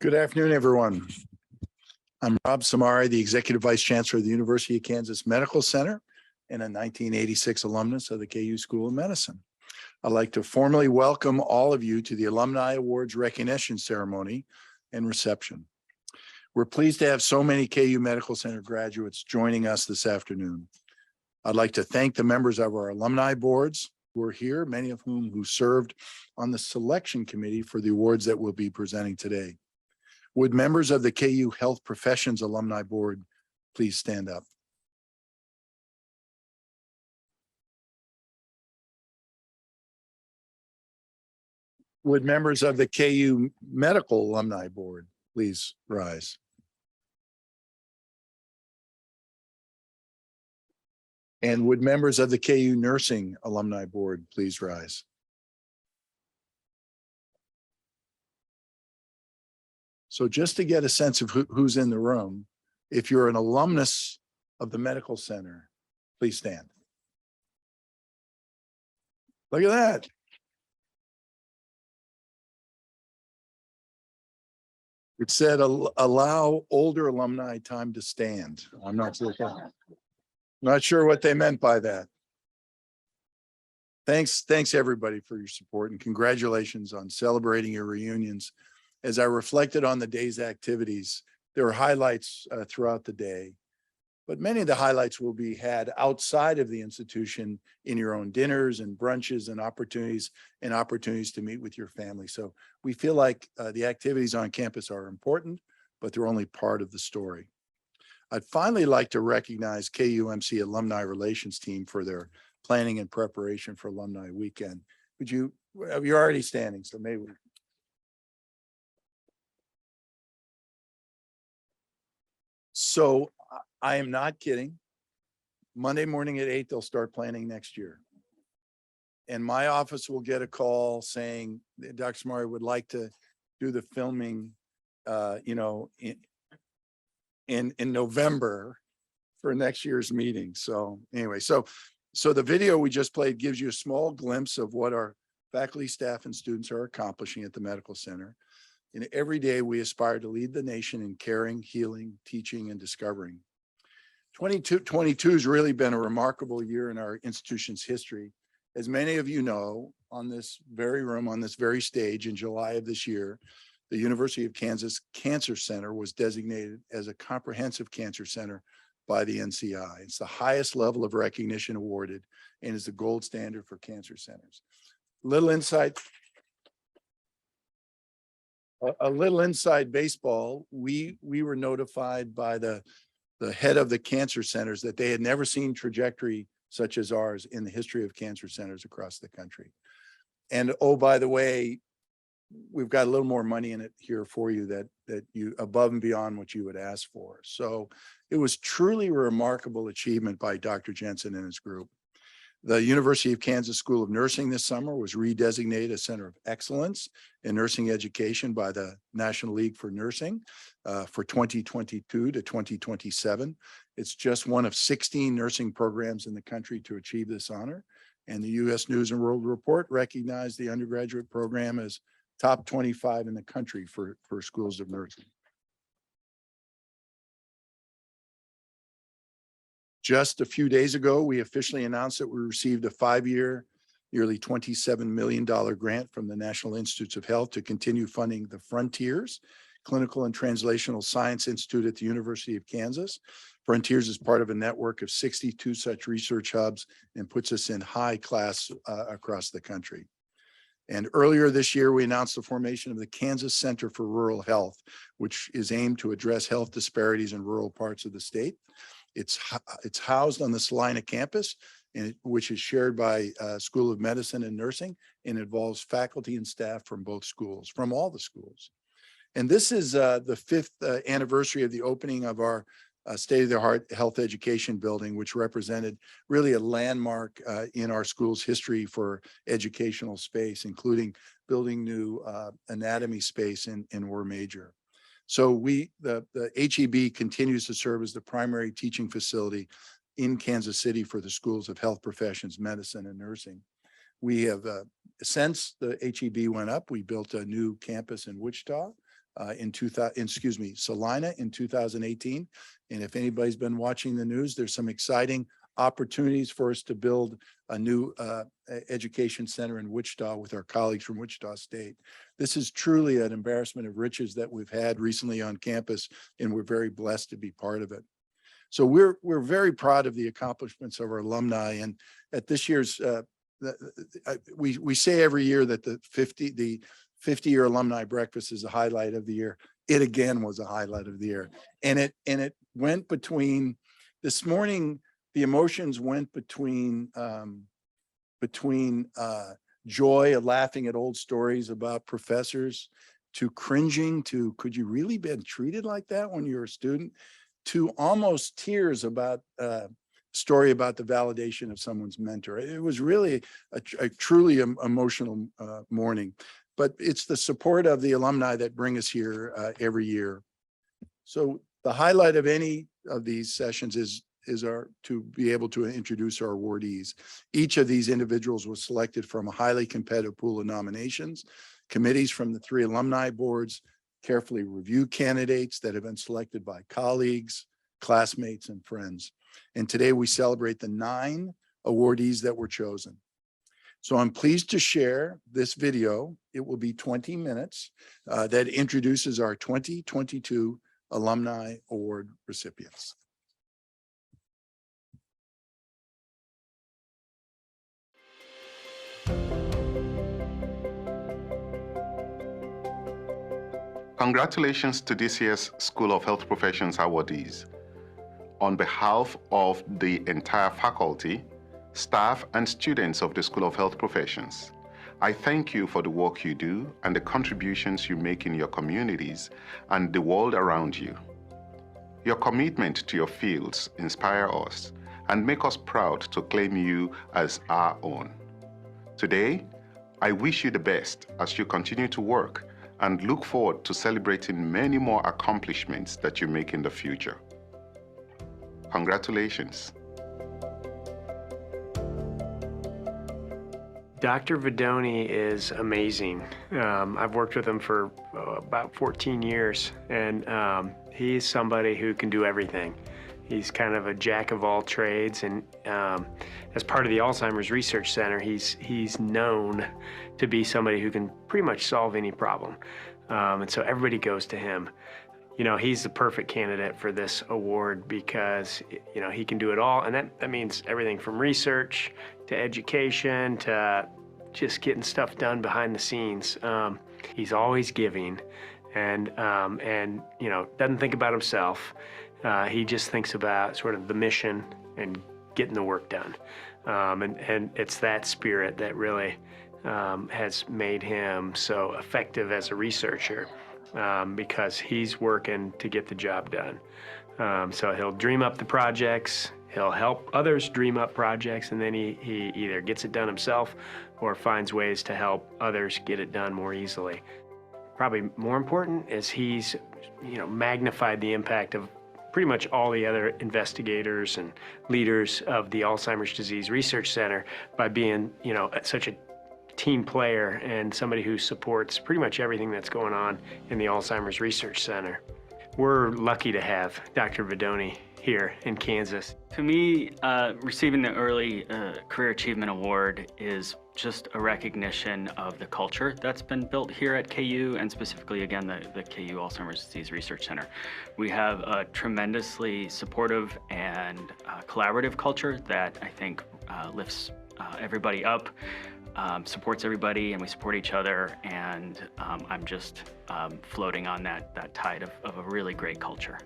Good afternoon, everyone. I'm Rob Samari, the Executive Vice Chancellor of the University of Kansas Medical Center and a 1986 alumnus of the KU School of Medicine. I'd like to formally welcome all of you to the Alumni Awards recognition ceremony and reception. We're pleased to have so many KU Medical Center graduates joining us this afternoon. I'd like to thank the members of our alumni boards who are here, many of whom served on the selection committee for the awards that we'll be presenting today. Would members of the KU Health Professions Alumni Board please stand up? Would members of the KU Medical Alumni Board please rise? And would members of the KU Nursing Alumni Board please rise? So just to get a sense of who's in the room, if you're an alumnus of the medical center, please stand. Look at that. It said, allow older alumni time to stand. I'm not sure what they meant by that. Thanks everybody for your support and congratulations on celebrating your reunions. As I reflected on the day's activities, there were highlights throughout the day, but many of the highlights will be had outside of the institution in your own dinners and brunches and opportunities to meet with your family. So we feel like the activities on campus are important, but they're only part of the story. I'd finally like to recognize KUMC Alumni Relations Team for their planning and preparation for Alumni Weekend. You're already standing, so maybe we. So I am not kidding. Monday morning at 8, they'll start planning next year. And my office will get a call saying, Dr. Samari would like to do the filming, in November for next year's meeting. So anyway, so the video we just played gives you a small glimpse of what our faculty, staff, and students are accomplishing at the medical center. And every day we aspire to lead the nation in caring, healing, teaching, and discovering. 2022 has really been a remarkable year in our institution's history. As many of you know, on this very room, on this very stage in July of this year, the University of Kansas Cancer Center was designated as a comprehensive cancer center by the NCI. It's the highest level of recognition awarded and is the gold standard for cancer centers. A little inside baseball, we were notified by the head of the cancer centers that they had never seen trajectory such as ours in the history of cancer centers across the country. And oh, by the way, we've got a little more money in it here for you that you above and beyond what you would ask for. So it was truly a remarkable achievement by Dr. Jensen and his group. The University of Kansas School of Nursing this summer was redesignated a center of excellence in nursing education by the National League for Nursing for 2022 to 2027. It's just one of 16 nursing programs in the country to achieve this honor. And the U.S. News and World Report recognized the undergraduate program as top 25 in the country for schools of nursing. Just a few days ago, we officially announced that we received a 5-year, nearly $27 million grant from the National Institutes of Health to continue funding the Frontiers Clinical and Translational Science Institute at the University of Kansas. Frontiers is part of a network of 62 such research hubs and puts us in high class across the country. And earlier this year, we announced the formation of the Kansas Center for Rural Health, which is aimed to address health disparities in rural parts of the state. It's housed on the Salina campus, which is shared by School of Medicine and Nursing, and involves faculty and staff from both schools, from all the schools. And this is the 5th anniversary of the opening of our state-of-the-art health education building, which represented really a landmark in our school's history for educational space, including building new anatomy space in War Major. So the HEB continues to serve as the primary teaching facility in Kansas City for the schools of health professions, medicine, and nursing. We have, since the HEB went up, we built a new campus in Wichita, Salina in 2018. And if anybody's been watching the news, there's some exciting opportunities for us to build a new education center in Wichita with our colleagues from Wichita State. This is truly an embarrassment of riches that we've had recently on campus, and we're very blessed to be part of it. So we're very proud of the accomplishments of our alumni. And at this year's, we say every year that the 50-year alumni breakfast is a highlight of the year. It again was a highlight of the year. And it went between, this morning, the emotions went between joy of laughing at old stories about professors, to cringing, to could you really been treated like that when you were a student, to almost tears about story about the validation of someone's mentor. It was really a truly emotional morning, but it's the support of the alumni that bring us here every year. So the highlight of any of these sessions is to be able to introduce our awardees. Each of these individuals was selected from a highly competitive pool of nominations. Committees from the 3 alumni boards carefully review candidates that have been selected by colleagues, classmates, and friends. And today we celebrate the 9 awardees that were chosen. So I'm pleased to share this video. It will be 20 minutes that introduces our 2022 Alumni Award recipients. Congratulations to this year's School of Health Professions awardees. On behalf of the entire faculty, staff, and students of the School of Health Professions, I thank you for the work you do and the contributions you make in your communities and the world around you. Your commitment to your fields inspire us and make us proud to claim you as our own. Today, I wish you the best as you continue to work and look forward to celebrating many more accomplishments that you make in the future. Congratulations. Dr. Vidoni is amazing. I've worked with him for about 14 years, and he's somebody who can do everything. He's kind of a jack of all trades, and as part of the Alzheimer's Research Center, he's known to be somebody who can pretty much solve any problem. And so everybody goes to him. You know, he's the perfect candidate for this award because, you know, he can do it all. And that means everything from research to education to just getting stuff done behind the scenes. He's always giving and you know, doesn't think about himself. He just thinks about sort of the mission and getting the work done. And it's that spirit that really has made him so effective as a researcher, because he's working to get the job done. So he'll dream up the projects, he'll help others dream up projects, and then he either gets it done himself or finds ways to help others get it done more easily. Probably more important is he's, you know, magnified the impact of pretty much all the other investigators and leaders of the Alzheimer's Disease Research Center by being, you know, such a team player and somebody who supports pretty much everything that's going on in the Alzheimer's Research Center. We're lucky to have Dr. Vidoni here in Kansas. To me, receiving the Early Career Achievement Award is just a recognition of the culture that's been built here at KU, and specifically, again, the KU Alzheimer's Disease Research Center. We have a tremendously supportive and collaborative culture that I think lifts everybody up, supports everybody, and we support each other, and I'm just floating on that tide of a really great culture.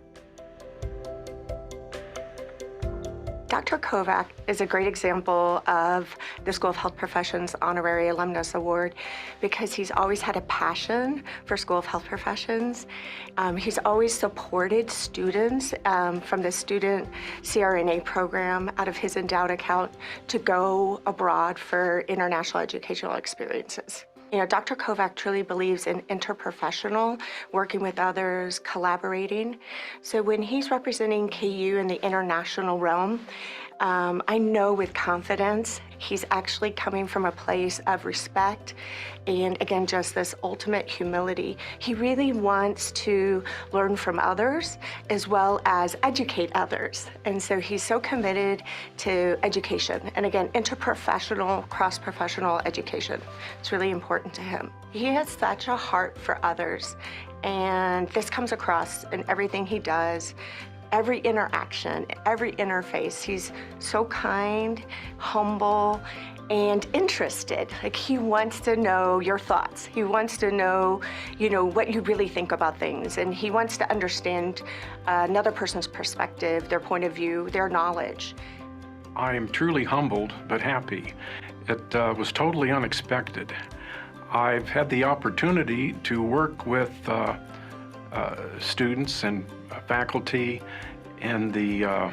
Dr. Kovac is a great example of the School of Health Professions Honorary Alumnus Award because he's always had a passion for School of Health Professions. He's always supported students from the student CRNA program out of his endowed account to go abroad for international educational experiences. You know, Dr. Kovac truly believes in interprofessional, working with others, collaborating. So when he's representing KU in the international realm, I know with confidence he's actually coming from a place of respect and, again, just this ultimate humility. He really wants to learn from others as well as educate others. And so he's so committed to education. And again, interprofessional, cross-professional education. It's really important to him. He has such a heart for others. And this comes across in everything he does. Every interaction, every interface, he's so kind, humble, and interested. Like, he wants to know your thoughts. He wants to know, what you really think about things. And he wants to understand another person's perspective, their point of view, their knowledge. I am truly humbled but happy. It was totally unexpected. I've had the opportunity to work with students and faculty in the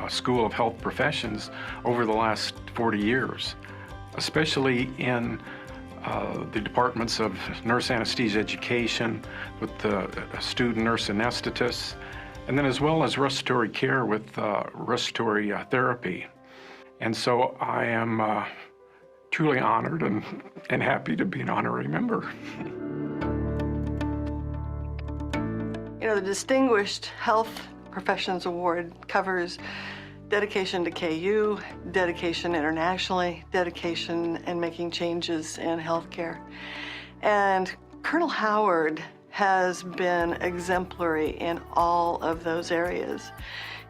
School of Health Professions over the last 40 years, especially in the departments of nurse anesthesia education with the student nurse anesthetists, and then as well as respiratory care with respiratory therapy. And so I am truly honored and happy to be an honorary member. The Distinguished Health Professions Award covers dedication to KU, dedication internationally, dedication in making changes in healthcare. And Colonel Howard has been exemplary in all of those areas.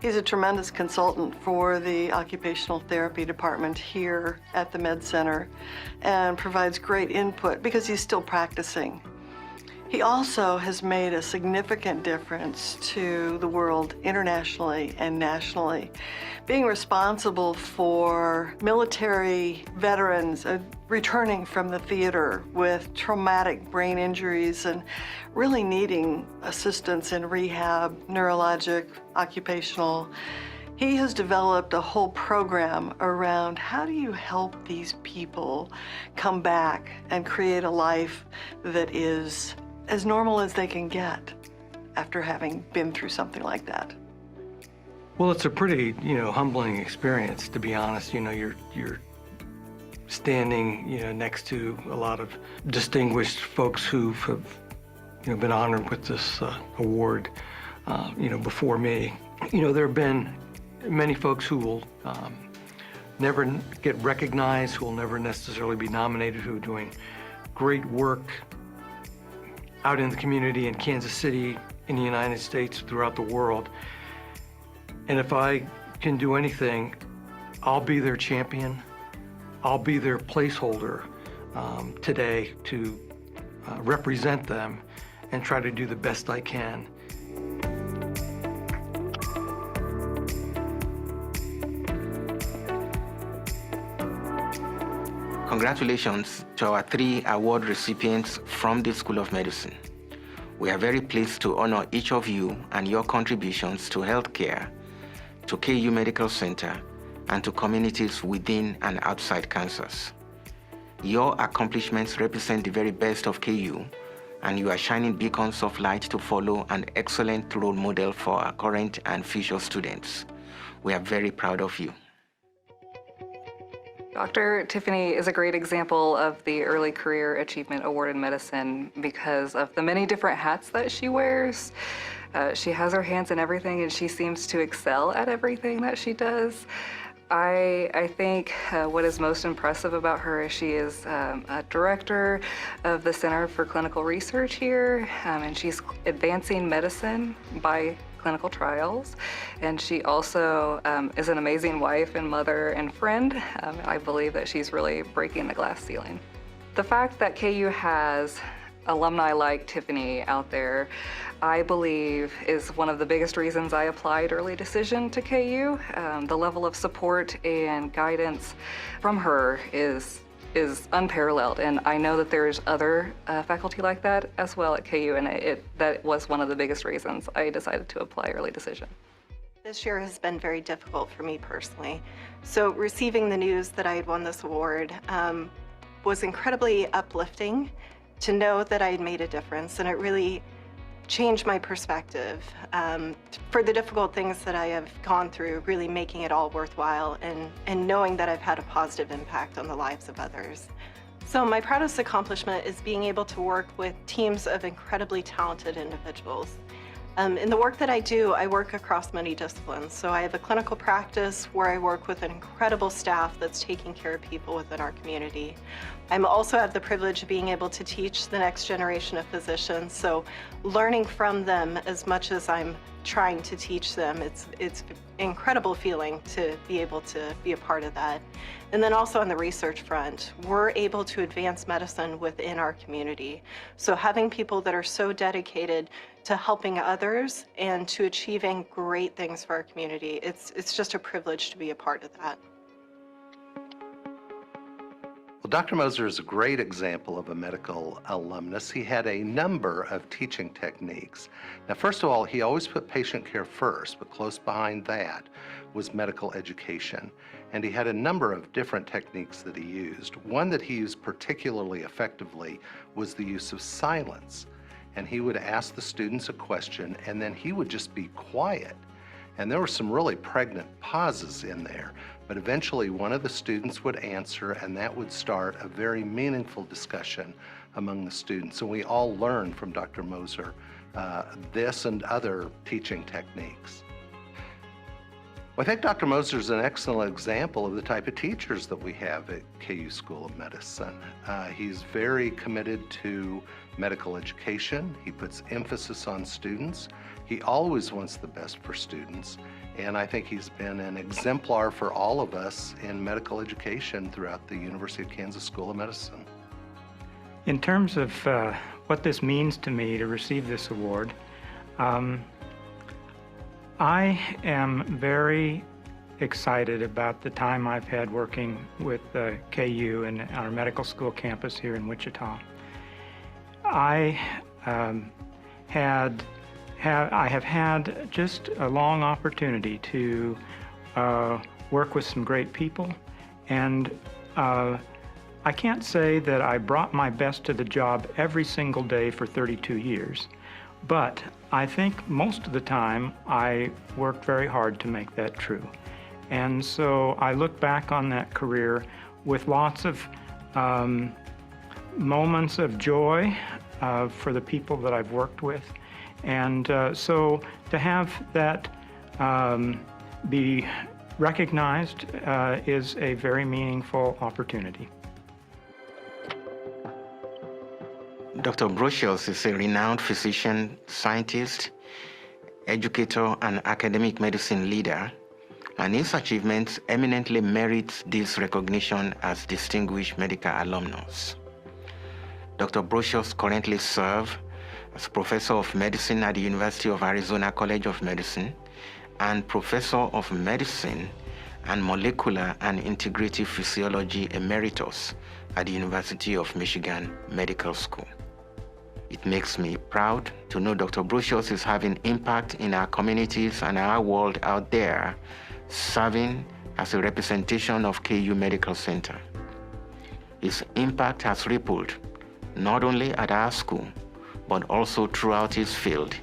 He's a tremendous consultant for the occupational therapy department here at the Med Center and provides great input because he's still practicing. He also has made a significant difference to the world internationally and nationally, being responsible for military veterans returning from the theater with traumatic brain injuries and really needing assistance in rehab, neurologic, occupational. He has developed a whole program around how do you help these people come back and create a life that is as normal as they can get after having been through something like that. Well, it's a pretty, humbling experience, to be honest. You're standing, next to a lot of distinguished folks who have, been honored with this award, before me. There have been many folks who will never get recognized, who will never necessarily be nominated, who are doing great work out in the community in Kansas City, in the United States, throughout the world. And if I can do anything, I'll be their champion. I'll be their placeholder today to represent them and try to do the best I can. Congratulations to our 3 award recipients from the School of Medicine. We are very pleased to honor each of you and your contributions to healthcare, to KU Medical Center, and to communities within and outside Kansas. Your accomplishments represent the very best of KU, and you are shining beacons of light to follow, an excellent role model for our current and future students. We are very proud of you. Dr. Tiffany is a great example of the Early Career Achievement Award in Medicine because of the many different hats that she wears. She has her hands in everything, and she seems to excel at everything that she does. I think what is most impressive about her is she is a director of the Center for Clinical Research here, and she's advancing medicine by clinical trials. And she also is an amazing wife and mother and friend. I believe that she's really breaking the glass ceiling. The fact that KU has alumni like Tiffany out there, I believe, is one of the biggest reasons I applied early decision to KU. The level of support and guidance from her is unparalleled, and I know that there's other faculty like that as well at KU, and that was one of the biggest reasons I decided to apply early decision. This year has been very difficult for me personally. So receiving the news that I had won this award was incredibly uplifting to know that I had made a difference, and it really change my perspective for the difficult things that I have gone through, really making it all worthwhile and knowing that I've had a positive impact on the lives of others. So my proudest accomplishment is being able to work with teams of incredibly talented individuals. In the work that I do, I work across many disciplines. So I have a clinical practice where I work with an incredible staff that's taking care of people within our community. I also have the privilege of being able to teach the next generation of physicians. So learning from them as much as I'm trying to teach them, it's an incredible feeling to be able to be a part of that. And then also on the research front, we're able to advance medicine within our community. So having people that are so dedicated to helping others and to achieving great things for our community, it's just a privilege to be a part of that. Well, Dr. Moser is a great example of a medical alumnus. He had a number of teaching techniques. Now, first of all, he always put patient care first, but close behind that was medical education. And he had a number of different techniques that he used. One that he used particularly effectively was the use of silence. And he would ask the students a question, and then he would just be quiet. And there were some really pregnant pauses in there, but eventually one of the students would answer, and that would start a very meaningful discussion among the students. And we all learned from Dr. Moser this and other teaching techniques. Well, I think Dr. Moser is an excellent example of the type of teachers that we have at KU School of Medicine. He's very committed to medical education. He puts emphasis on students. He always wants the best for students. And I think he's been an exemplar for all of us in medical education throughout the University of Kansas School of Medicine. In terms of what this means to me to receive this award, I am very excited about the time I've had working with KU and our medical school campus here in Wichita. I have had just a long opportunity to work with some great people, and I can't say that I brought my best to the job every single day for 32 years, but I think most of the time I worked very hard to make that true. And so I look back on that career with lots of moments of joy for the people that I've worked with. And so to have that be recognized is a very meaningful opportunity. Dr. Brocious is a renowned physician, scientist, educator, and academic medicine leader, and his achievements eminently merit this recognition as distinguished medical alumnus. Dr. Brocious currently serves as Professor of Medicine at the University of Arizona College of Medicine and Professor of Medicine and Molecular and Integrative Physiology Emeritus at the University of Michigan Medical School. It makes me proud to know Dr. Brocious is having impact in our communities and our world out there, serving as a representation of KU Medical Center. His impact has rippled not only at our school, but also throughout his field,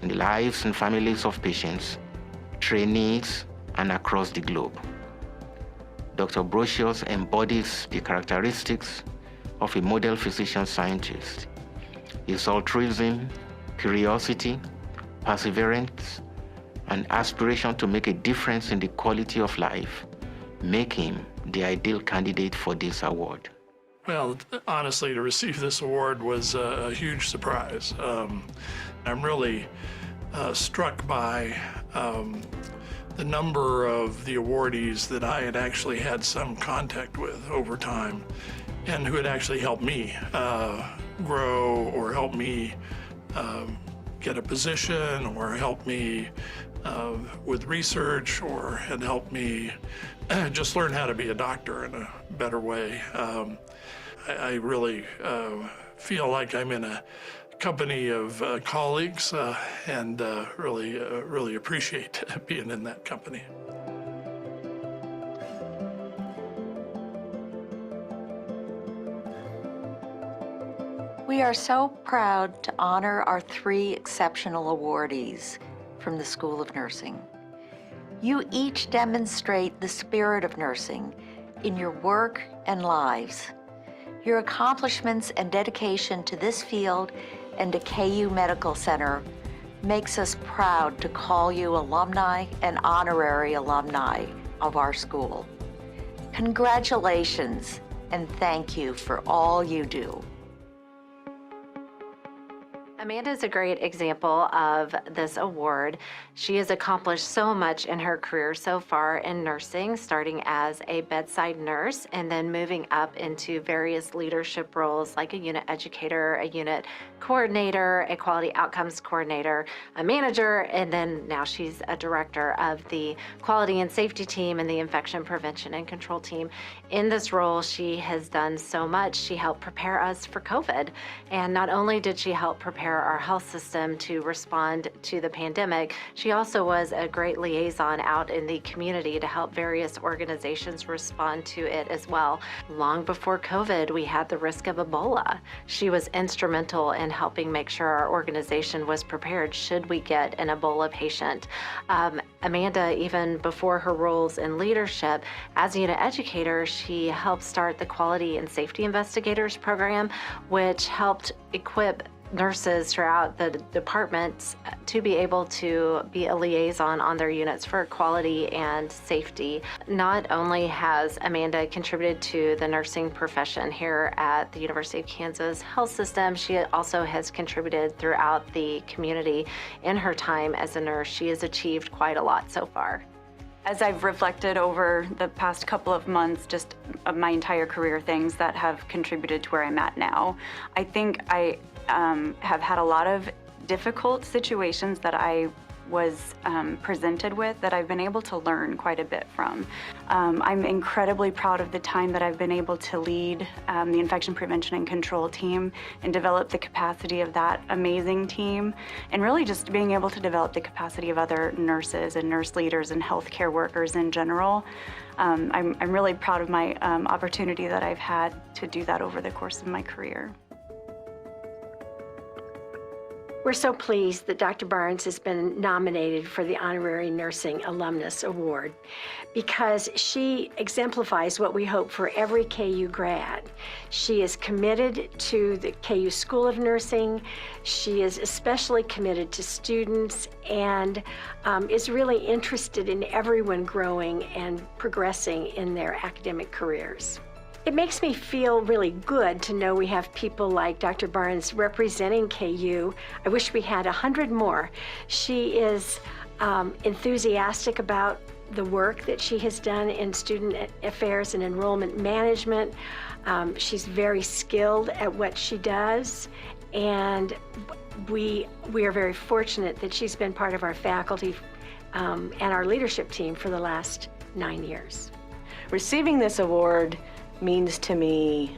in the lives and families of patients, trainees, and across the globe. Dr. Brocious embodies the characteristics of a model physician-scientist. His altruism, curiosity, perseverance, and aspiration to make a difference in the quality of life make him the ideal candidate for this award. Well, honestly, to receive this award was a huge surprise. I'm really struck by the number of the awardees that I had actually had some contact with over time and who had actually helped me grow or help me get a position or help me with research or had helped me just learn how to be a doctor in a better way. I really feel like I'm in a company of colleagues and really appreciate being in that company. We are so proud to honor our 3 exceptional awardees from the School of Nursing. You each demonstrate the spirit of nursing in your work and lives. Your accomplishments and dedication to this field and to KU Medical Center makes us proud to call you alumni and honorary alumni of our school. Congratulations and thank you for all you do. Amanda is a great example of this award. She has accomplished so much in her career so far in nursing, starting as a bedside nurse and then moving up into various leadership roles like a unit educator, a unit coordinator, a quality outcomes coordinator, a manager, and then now she's a director of the quality and safety team and the infection prevention and control team. In this role, she has done so much. She helped prepare us for COVID. And not only did she help prepare our health system to respond to the pandemic, she also was a great liaison out in the community to help various organizations respond to it as well. Long before COVID, we had the risk of Ebola. She was instrumental in helping make sure our organization was prepared should we get an Ebola patient. Amanda, even before her roles in leadership, as a unit educator, she helped start the Quality and Safety Investigators program, which helped equip nurses throughout the departments to be able to be a liaison on their units for quality and safety. Not only has Amanda contributed to the nursing profession here at the University of Kansas Health System, she also has contributed throughout the community in her time as a nurse. She has achieved quite a lot so far. As I've reflected over the past couple of months, just of my entire career, things that have contributed to where I'm at now, I think I have had a lot of difficult situations that I was presented with that I've been able to learn quite a bit from. I'm incredibly proud of the time that I've been able to lead the infection prevention and control team and develop the capacity of that amazing team, and really just being able to develop the capacity of other nurses and nurse leaders and healthcare workers in general. I'm really proud of my opportunity that I've had to do that over the course of my career. We're so pleased that Dr. Barnes has been nominated for the Honorary Nursing Alumnus Award because she exemplifies what we hope for every KU grad. She is committed to the KU School of Nursing. She is especially committed to students and is really interested in everyone growing and progressing in their academic careers. It makes me feel really good to know we have people like Dr. Barnes representing KU. I wish we had 100 more. She is enthusiastic about the work that she has done in student affairs and enrollment management. She's very skilled at what she does, and we are very fortunate that she's been part of our faculty and our leadership team for the last 9 years. Receiving this award means to me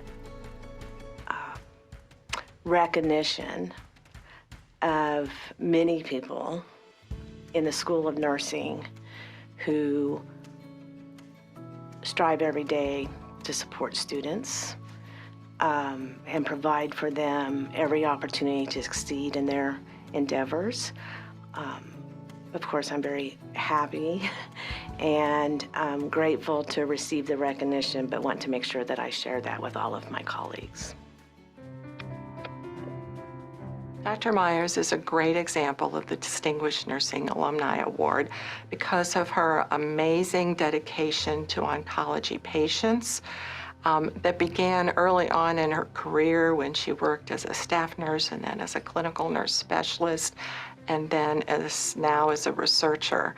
recognition of many people in the School of Nursing who strive every day to support students and provide for them every opportunity to succeed in their endeavors. Of course, I'm very happy and I'm grateful to receive the recognition, but want to make sure that I share that with all of my colleagues. Dr. Myers is a great example of the Distinguished Nursing Alumni Award because of her amazing dedication to oncology patients that began early on in her career when she worked as a staff nurse and then as a clinical nurse specialist, and then now as a researcher.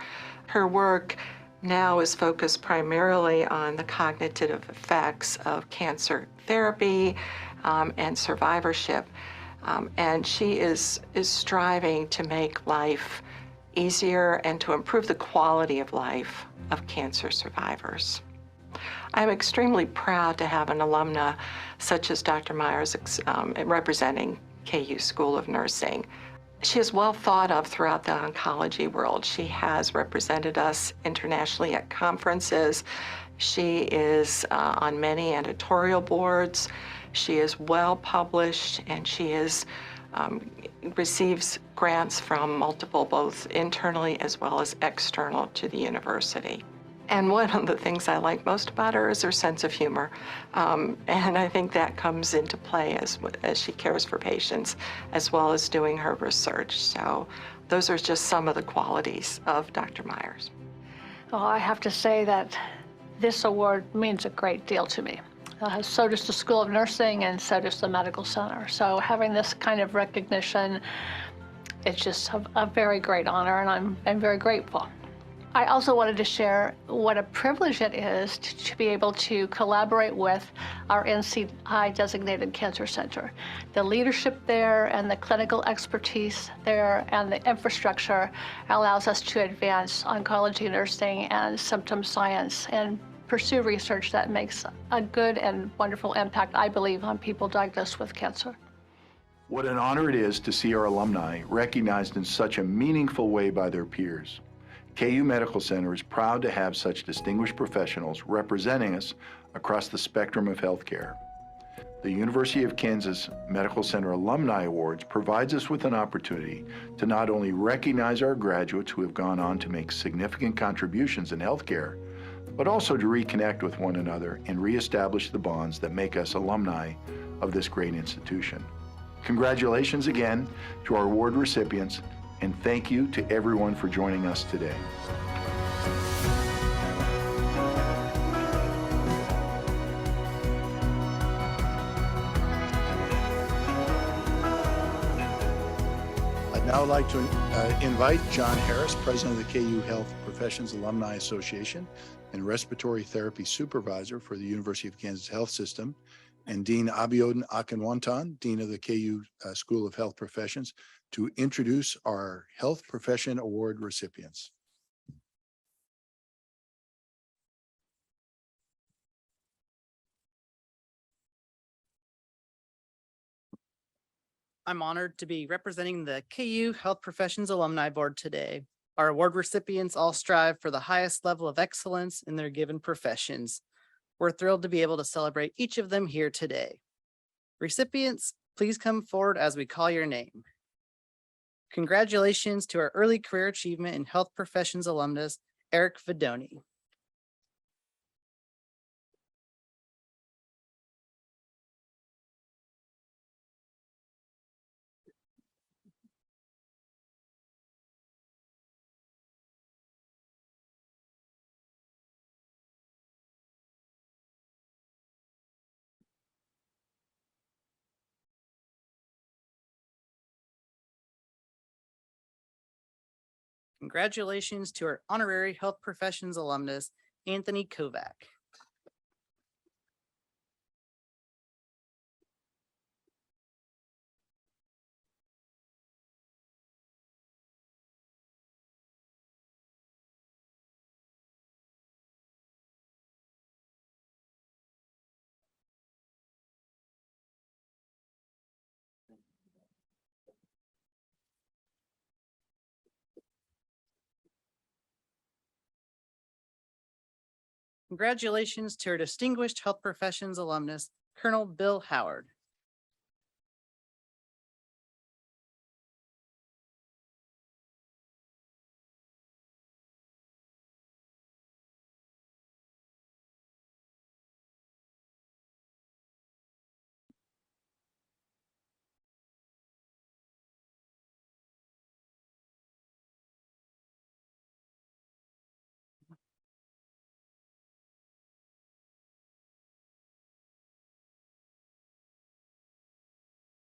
Her work now is focused primarily on the cognitive effects of cancer therapy and survivorship. And she is striving to make life easier and to improve the quality of life of cancer survivors. I'm extremely proud to have an alumna such as Dr. Myers representing KU School of Nursing. She is well thought of throughout the oncology world. She has represented us internationally at conferences. She is on many editorial boards. She is well published, and she is receives grants from multiple, both internally as well as external to the university. And one of the things I like most about her is her sense of humor. And I think that comes into play as she cares for patients, as well as doing her research. So those are just some of the qualities of Dr. Myers. Well, I have to say that this award means a great deal to me. So does the School of Nursing, and so does the Medical Center. So having this kind of recognition, it's just a very great honor, and I'm very grateful. I also wanted to share what a privilege it is to be able to collaborate with our NCI designated cancer center. The leadership there and the clinical expertise there and the infrastructure allows us to advance oncology nursing and symptom science and pursue research that makes a good and wonderful impact, I believe, on people diagnosed with cancer. What an honor it is to see our alumni recognized in such a meaningful way by their peers. KU Medical Center is proud to have such distinguished professionals representing us across the spectrum of healthcare. The University of Kansas Medical Center Alumni Awards provides us with an opportunity to not only recognize our graduates who have gone on to make significant contributions in healthcare, but also to reconnect with one another and reestablish the bonds that make us alumni of this great institution. Congratulations again to our award recipients, and thank you to everyone for joining us today. I'd now like to invite John Harris, President of the KU Health Professions Alumni Association and Respiratory Therapy Supervisor for the University of Kansas Health System, and Dean Abiodun Akinwonton, Dean of the KU School of Health Professions, to introduce our Health Profession Award recipients. I'm honored to be representing the KU Health Professions Alumni Board today. Our award recipients all strive for the highest level of excellence in their given professions. We're thrilled to be able to celebrate each of them here today. Recipients, please come forward as we call your name. Congratulations to our early career achievement in health professions alumnus, Eric Vidoni. Congratulations to our honorary health professions alumnus, Anthony Kovac. Congratulations to our distinguished health professions alumnus, Colonel Bill Howard.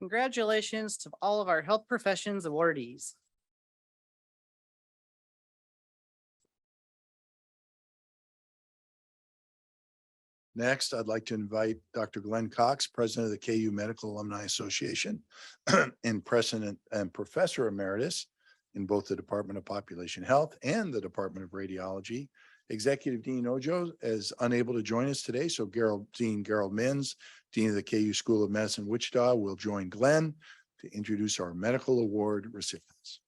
Congratulations to all of our health professions awardees. Next, I'd like to invite Dr. Glenn Cox, President of the KU Medical Alumni Association and President and Professor Emeritus in both the Department of Population Health and the Department of Radiology. Executive Dean Ojo is unable to join us today, so Dean Gerald Mins, Dean of the KU School of Medicine, Wichita, will join Glenn to introduce our medical award recipients.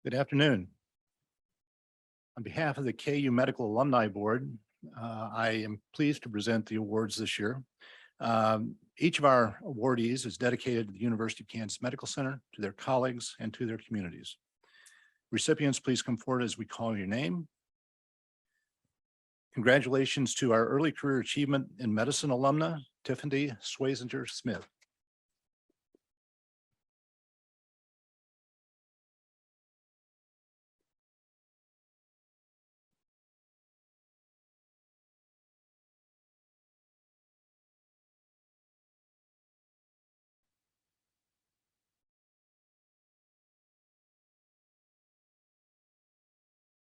Good afternoon. On behalf of the KU Medical Alumni Board, I am pleased to present the awards this year. Each of our awardees is dedicated to the University of Kansas Medical Center, to their colleagues, and to their communities. Recipients, please come forward as we call your name. Congratulations to our early career achievement in medicine alumna, Tiffany Swayzinger Smith.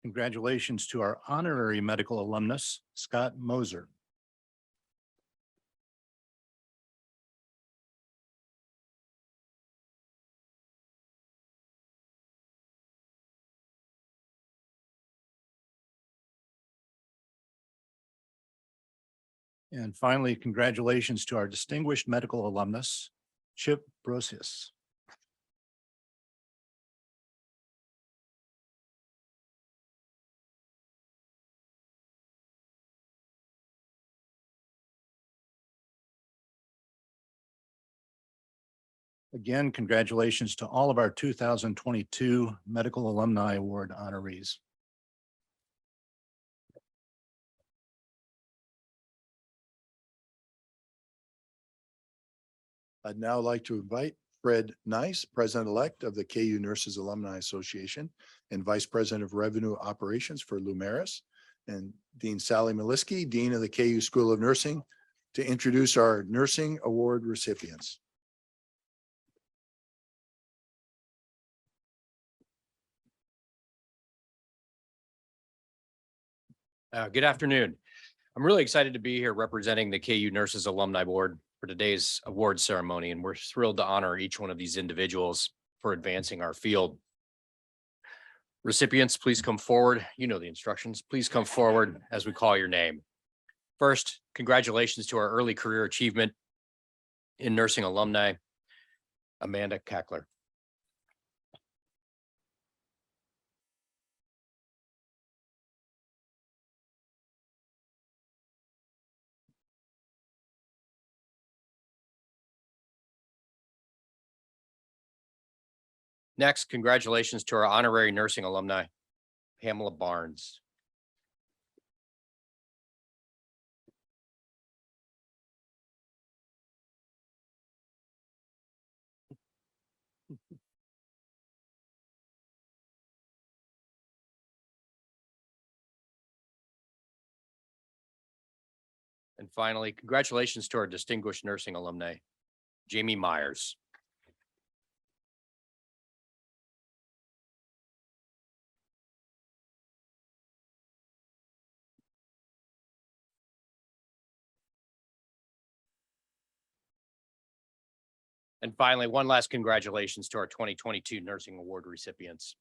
Congratulations to our honorary medical alumnus, Scott Moser. And finally, congratulations to our distinguished medical alumnus, Chip Brosius. Again, congratulations to all of our 2022 Medical Alumni Award honorees. I'd now like to invite Fred Nice, President-elect of the KU Nurses Alumni Association and Vice President of Revenue Operations for Lumeris, and Dean Sally Maliski, Dean of the KU School of Nursing, to introduce our Nursing Award recipients. Good afternoon. I'm really excited to be here representing the KU Nurses Alumni Board for today's award ceremony, and we're thrilled to honor each one of these individuals for advancing our field. Recipients, please come forward. You know the instructions. Please come forward as we call your name. First, congratulations to our early career achievement in nursing alumni, Amanda Kackler. Next, congratulations to our honorary nursing alumni, Pamela Barnes. And finally, congratulations to our distinguished nursing alumni, Jamie Myers. And finally, one last congratulations to our 2022 Nursing Award recipients.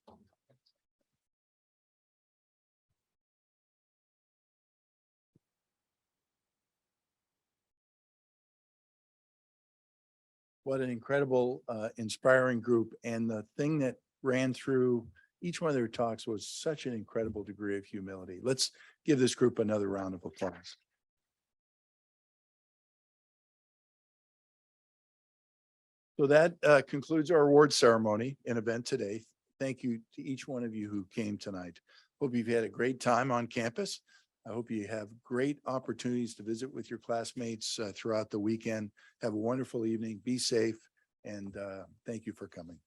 What an incredible, inspiring group. And the thing that ran through each one of their talks was such an incredible degree of humility. Let's give this group another round of applause. So that concludes our award ceremony and event today. Thank you to each one of you who came tonight. Hope you've had a great time on campus. I hope you have great opportunities to visit with your classmates throughout the weekend. Have a wonderful evening. Be safe, and thank you for coming.